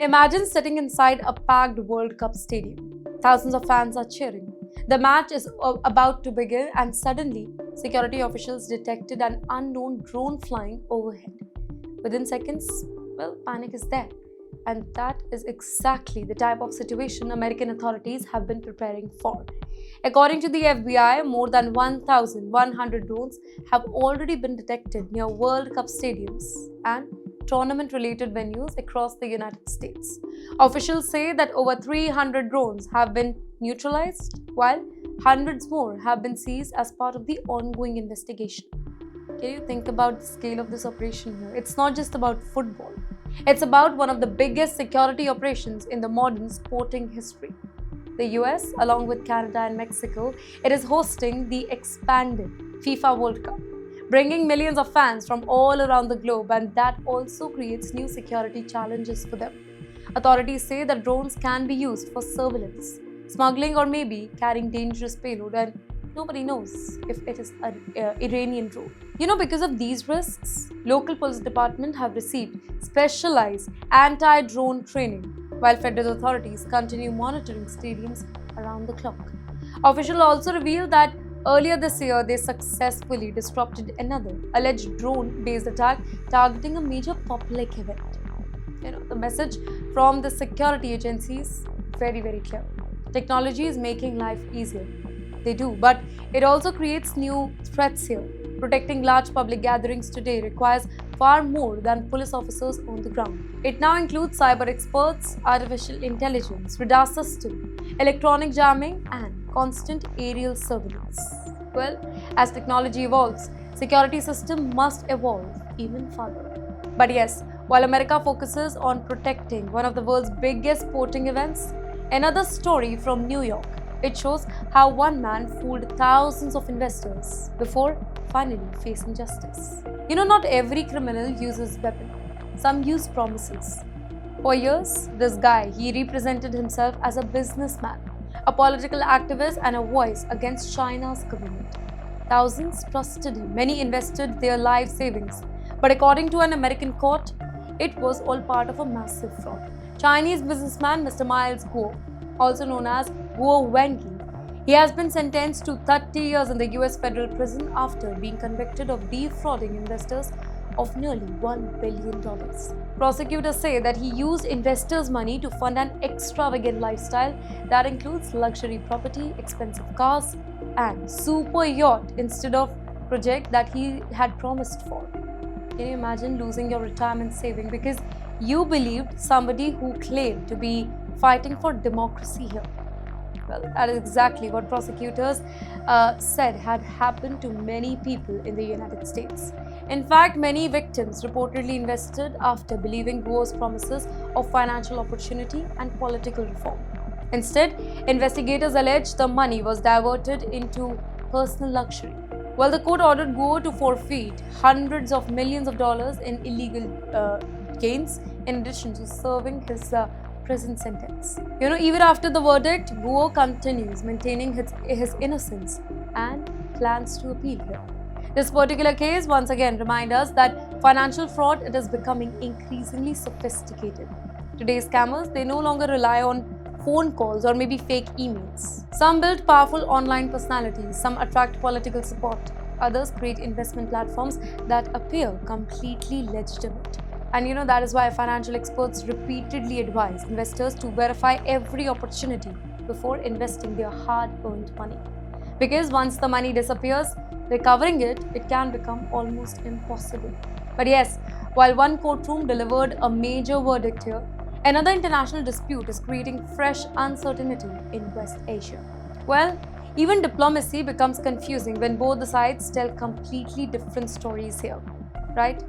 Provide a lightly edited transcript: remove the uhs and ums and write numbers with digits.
Imagine sitting inside a packed World Cup stadium. Thousands of fans are cheering. The match is about to begin, and suddenly, security officials detected an unknown drone flying overhead. Within seconds, panic is there. And that is exactly the type of situation American authorities have been preparing for. According to the FBI, more than 1,100 drones have already been detected near World Cup stadiums and tournament related venues across the United States. Officials say that over 300 drones have been neutralized, while hundreds more have been seized as part of the ongoing investigation. Can you think about the scale of this operation here? It's not just about football. It's about one of the biggest security operations in the modern sporting history. The US, along with Canada and Mexico, it is hosting the expanded FIFA World Cup, bringing millions of fans from all around the globe, and that also creates new security challenges for them. Authorities say that drones can be used for surveillance, smuggling, or maybe carrying dangerous payload, and nobody knows if it is an Iranian drone. Because of these risks, local police departments have received specialized anti-drone training, while federal authorities continue monitoring stadiums around the clock. Officials also revealed that earlier this year, they successfully disrupted another alleged drone-based attack targeting a major public event. The message from the security agencies very, very clear. Technology is making life easier. They do, but it also creates new threats here. Protecting large public gatherings today requires far more than police officers on the ground. It now includes cyber experts, artificial intelligence, radar system, electronic jamming, and constant aerial surveillance. As technology evolves, security system must evolve even further. But yes, while America focuses on protecting one of the world's biggest sporting events, another story from New York. It shows how one man fooled thousands of investors before finally facing justice. Not every criminal uses weapons. Some use promises. For years, this guy, he represented himself as a businessman, a political activist, and a voice against China's government. Thousands trusted him. Many invested their life savings. But according to an American court, it was all part of a massive fraud. Chinese businessman Mr. Miles Guo, also known as Guo Wengyi. He has been sentenced to 30 years in the US federal prison after being convicted of defrauding investors of nearly $1 billion. Prosecutors say that he used investors' money to fund an extravagant lifestyle that includes luxury property, expensive cars, and super yacht instead of project that he had promised for. Can you imagine losing your retirement saving because you believed somebody who claimed to be fighting for democracy here? That is exactly what prosecutors said had happened to many people in the United States. In fact, many victims reportedly invested after believing Guo's promises of financial opportunity and political reform. Instead, investigators allege the money was diverted into personal luxury. The court ordered Guo to forfeit hundreds of millions of dollars in illegal gains in addition to serving his prison sentence. Even after the verdict, Guo continues maintaining his innocence and plans to appeal here. This particular case once again reminds us that financial fraud it is becoming increasingly sophisticated. Today's scammers, they no longer rely on phone calls or maybe fake emails. Some build powerful online personalities, some attract political support, others create investment platforms that appear completely legitimate. And that is why financial experts repeatedly advise investors to verify every opportunity before investing their hard-earned money. Because once the money disappears, recovering it can become almost impossible. But yes, while one courtroom delivered a major verdict here, another international dispute is creating fresh uncertainty in West Asia. Even diplomacy becomes confusing when both the sides tell completely different stories here, right?